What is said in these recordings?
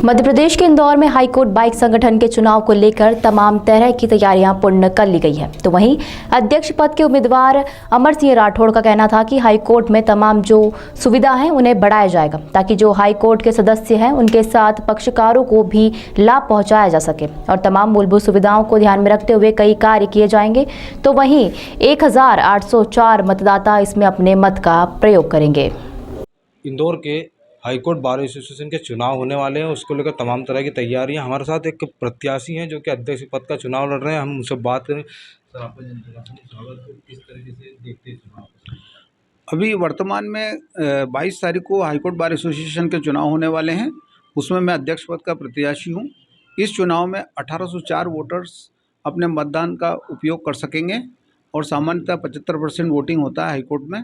मध्य प्रदेश के इंदौर में high court bike संगठन के चुनाव को लेकर तमाम तरह की तैयारियां पूर्ण कर ली गई है। तो वहीं अध्यक्ष पद के उम्मीदवार अमर सिंह राठौड़ का कहना था कि हाईकोर्ट में तमाम जो सुविधा है उन्हें बढ़ाया जाएगा ताकि जो हाईकोर्ट के सदस्य हैं उनके साथ पक्षकारों को भी लाभ पहुंचाया जा सके और तमाम मूलभूत सुविधाओं को ध्यान में रखते हुए कई कार्य किए जाएंगे। तो वहीं 1804 मतदाता इसमें अपने मत का प्रयोग करेंगे। इंदौर के हाईकोर्ट बार एसोसिएशन के चुनाव होने वाले हैं, उसको लेकर तमाम तरह की तैयारियां। हमारे साथ एक प्रत्याशी हैं जो कि अध्यक्ष पद का चुनाव लड़ रहे हैं। हम उनसे बात करें। सर, आपका स्वागत है। किस तरीके से देखते हैं चुनाव? अभी वर्तमान में 22 तारीख को हाईकोर्ट बार एसोसिएशन के चुनाव होने वाले हैं। उसमें मैं अध्यक्ष पद का प्रत्याशी हूं। इस चुनाव में 1804 वोटर्स अपने मतदान का उपयोग कर सकेंगे और सामान्यतः 75% वोटिंग होता है हाईकोर्ट में।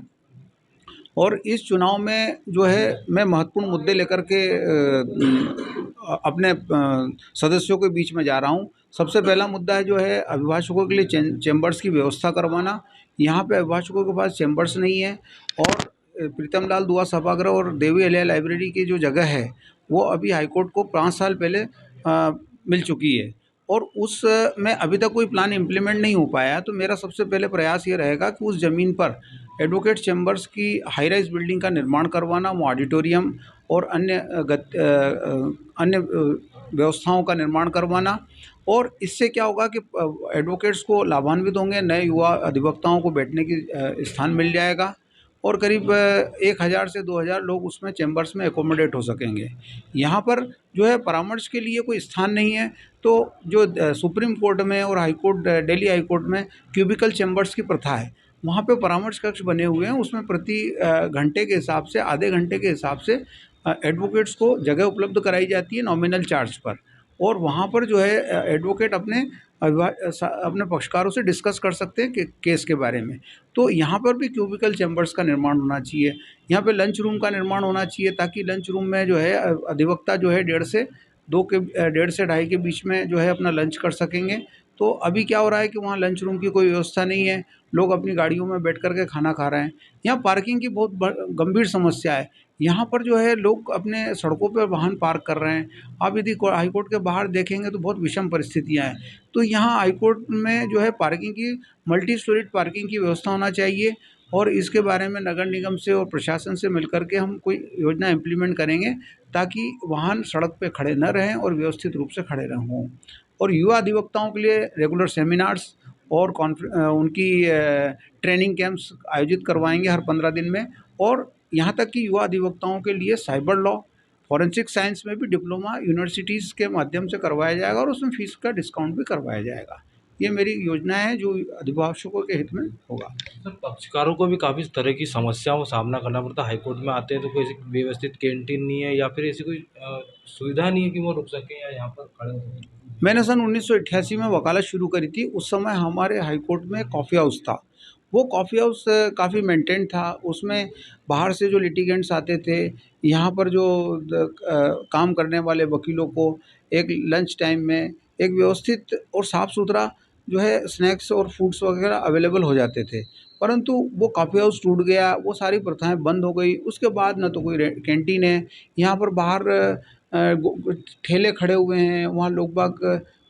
और इस चुनाव में जो है मैं महत्वपूर्ण मुद्दे लेकर के अपने सदस्यों के बीच में जा रहा हूं। सबसे पहला मुद्दा है जो है अभिभाषकों के लिए चैम्बर्स की व्यवस्था करवाना। यहाँ पे अभिभाषकों के पास चैम्बर्स नहीं है और प्रीतम लाल दुआ सभागृह और देवी अहिल्या लाइब्रेरी की जो जगह है वो अभी हाईकोर्ट को 5 साल पहले मिल चुकी है और उस में अभी तक कोई प्लान इम्प्लीमेंट नहीं हो पाया। तो मेरा सबसे पहले प्रयास ये रहेगा कि उस ज़मीन पर एडवोकेट चैम्बर्स की हाई राइज बिल्डिंग का निर्माण करवाना, वो ऑडिटोरियम और अन्य व्यवस्थाओं का निर्माण करवाना। और इससे क्या होगा कि एडवोकेट्स को लाभान्वित होंगे, नए युवा अधिवक्ताओं को बैठने की स्थान मिल जाएगा और करीब 1000 से 2000 लोग उसमें चैम्बर्स में एकोमोडेट हो सकेंगे। यहाँ पर जो है परामर्श के लिए कोई स्थान नहीं है, तो जो सुप्रीम कोर्ट में और high court, Delhi high court में क्यूबिकल चैम्बर्स की प्रथा है, वहाँ पे परामर्श कक्ष बने हुए हैं। उसमें प्रति घंटे के हिसाब से, आधे घंटे के हिसाब से एडवोकेट्स को जगह उपलब्ध कराई जाती है नॉमिनल चार्ज पर। और वहाँ पर जो है एडवोकेट अपने पक्षकारों से डिस्कस कर सकते हैं केस के बारे में। तो यहाँ पर भी क्यूबिकल चैम्बर्स का निर्माण होना चाहिए। यहाँ पे लंच रूम का निर्माण होना चाहिए ताकि लंच रूम में जो है अधिवक्ता जो है 1.5 से 2.5 के बीच में जो है अपना लंच कर सकेंगे। तो अभी क्या हो रहा है कि वहाँ लंच रूम की कोई व्यवस्था नहीं है, लोग अपनी गाड़ियों में बैठ कर के खाना खा रहे हैं। यहाँ पार्किंग की बहुत गंभीर समस्या है। यहाँ पर जो है लोग अपने सड़कों पर वाहन पार्क कर रहे हैं। आप यदि हाईकोर्ट के बाहर देखेंगे तो बहुत विषम परिस्थितियाँ हैं। तो यहाँ हाईकोर्ट में जो है पार्किंग की, मल्टी स्टोरेज पार्किंग की व्यवस्था होना चाहिए और इसके बारे में नगर निगम से और प्रशासन से मिलकर के हम कोई योजना इम्प्लीमेंट करेंगे ताकि वाहन सड़क पे खड़े न रहें और व्यवस्थित रूप से खड़े हों। और युवा अधिवक्ताओं के लिए रेगुलर सेमिनार्स और उनकी ट्रेनिंग कैंप्स आयोजित करवाएंगे हर 15 दिन में। और यहाँ तक कि युवा अधिवक्ताओं के लिए साइबर लॉ, फॉरेंसिक साइंस में भी डिप्लोमा यूनिवर्सिटीज़ के माध्यम से करवाया जाएगा और उसमें फीस का डिस्काउंट भी करवाया जाएगा। ये मेरी योजना है जो अभिभाषकों के हित में होगा। सर, पक्षकारों को भी काफ़ी तरह की समस्याओं का सामना करना पड़ता है। हाईकोर्ट में आते हैं तो कोई व्यवस्थित कैंटीन नहीं है या फिर ऐसी कोई सुविधा नहीं है कि वो रुक सकें या यहाँ पर खड़े हो सकें। मैंने सन 1988 में वकालत शुरू करी थी। उस समय हमारे हाईकोर्ट में कॉफ़ी हाउस था। वो कॉफ़ी हाउस काफ़ी मेंटेन था। उसमें बाहर से जो लिटिगेंट्स आते थे, यहाँ पर जो काम करने वाले वकीलों को एक लंच टाइम में एक व्यवस्थित और साफ़ सुथरा जो है स्नैक्स और फूड्स वगैरह अवेलेबल हो जाते थे। परंतु वो कॉफ़ी हाउस टूट गया, वो सारी प्रथाएं बंद हो गई। उसके बाद न तो कोई कैंटीन है, यहाँ पर बाहर ठेले खड़े हुए हैं। वहाँ लोग बाग,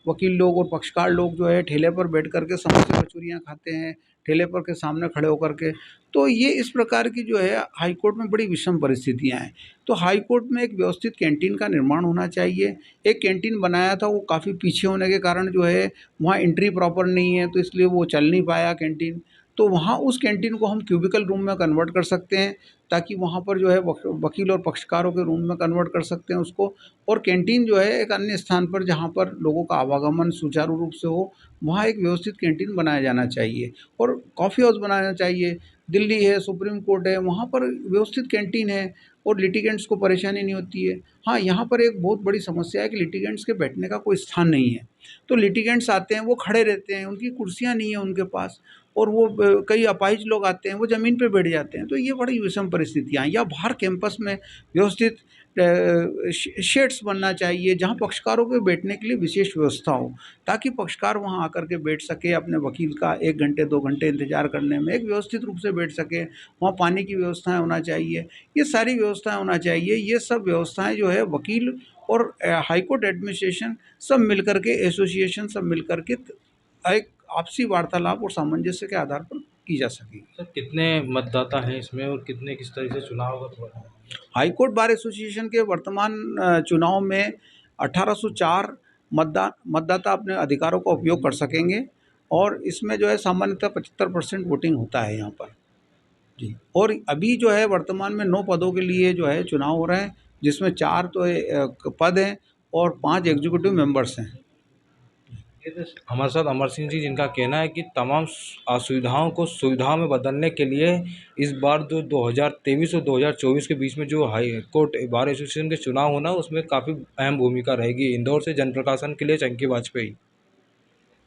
वकील लोग और पक्षकार लोग जो है ठेले पर बैठ कर के समोसे कचौरियाँ खाते हैं, ठेले पर के सामने खड़े होकर के। तो ये इस प्रकार की जो है हाईकोर्ट में बड़ी विषम परिस्थितियाँ हैं। तो हाईकोर्ट में एक व्यवस्थित कैंटीन का निर्माण होना चाहिए। एक कैंटीन बनाया था, वो काफ़ी पीछे होने के कारण जो है वहाँ एंट्री प्रॉपर नहीं है, तो इसलिए वो चल नहीं पाया कैंटीन। तो वहाँ उस कैंटीन को हम क्यूबिकल रूम में कन्वर्ट कर सकते हैं ताकि वहाँ पर जो है वकील और पक्षकारों के रूम में कन्वर्ट कर सकते हैं उसको। और कैंटीन जो है एक अन्य स्थान पर जहाँ पर लोगों का आवागमन सुचारू रूप से हो, वहाँ एक व्यवस्थित कैंटीन बनाया जाना चाहिए और कॉफ़ी हाउस बनाना चाहिए। दिल्ली है, सुप्रीम कोर्ट है, वहाँ पर व्यवस्थित कैंटीन है और लिटिगेंट्स को परेशानी नहीं होती है। हाँ, यहाँ पर एक बहुत बड़ी समस्या है कि लिटिगेंट्स के बैठने का कोई स्थान नहीं है। तो लिटिगेंट्स आते हैं, वो खड़े रहते हैं, उनकी कुर्सियाँ नहीं है उनके पास और वो कई अपाहिज लोग आते हैं, वो ज़मीन पे बैठ जाते हैं। तो ये बड़ी विषम परिस्थितियाँ हैं। या बाहर कैंपस में व्यवस्थित शेड्स बनना चाहिए जहाँ पक्षकारों के बैठने के लिए विशेष व्यवस्था हो ताकि पक्षकार वहाँ आकर के बैठ सके, अपने वकील का 1 घंटे 2 घंटे इंतज़ार करने में एक व्यवस्थित रूप से बैठ सके। वहाँ पानी की व्यवस्थाएं होना चाहिए, ये सारी व्यवस्थाएं होना चाहिए। ये सब व्यवस्थाएं जो है वकील और हाई कोर्ट एडमिनिस्ट्रेशन सब मिलकर के, एसोसिएशन सब मिलकर के एक आपसी वार्तालाप और सामंजस्य के आधार पर की जा सकेगी। सर कितने मतदाता हैं इसमें और कितने किस तरह से चुनाव होगा? हाई कोर्ट बार एसोसिएशन के वर्तमान चुनाव में 1804 मतदाता अपने अधिकारों का उपयोग कर सकेंगे और इसमें जो है सामान्यतः 75% वोटिंग होता है यहाँ पर जी। और अभी जो है वर्तमान में 9 पदों के लिए जो है चुनाव हो रहे हैं, जिसमें 4 तो पद हैं और 5 एग्जीक्यूटिव मेंबर्स हैं। हमारे साथ अमर सिंह जी, जिनका कहना है कि तमाम असुविधाओं को सुविधाओं में बदलने के लिए इस बार जो 2023 और 2024 के बीच में जो हाई कोर्ट बार एसोसिएशन के चुनाव होना, उसमें काफ़ी अहम भूमिका रहेगी। इंदौर से जनप्रकाशन के लिए चंकी वाजपेयी।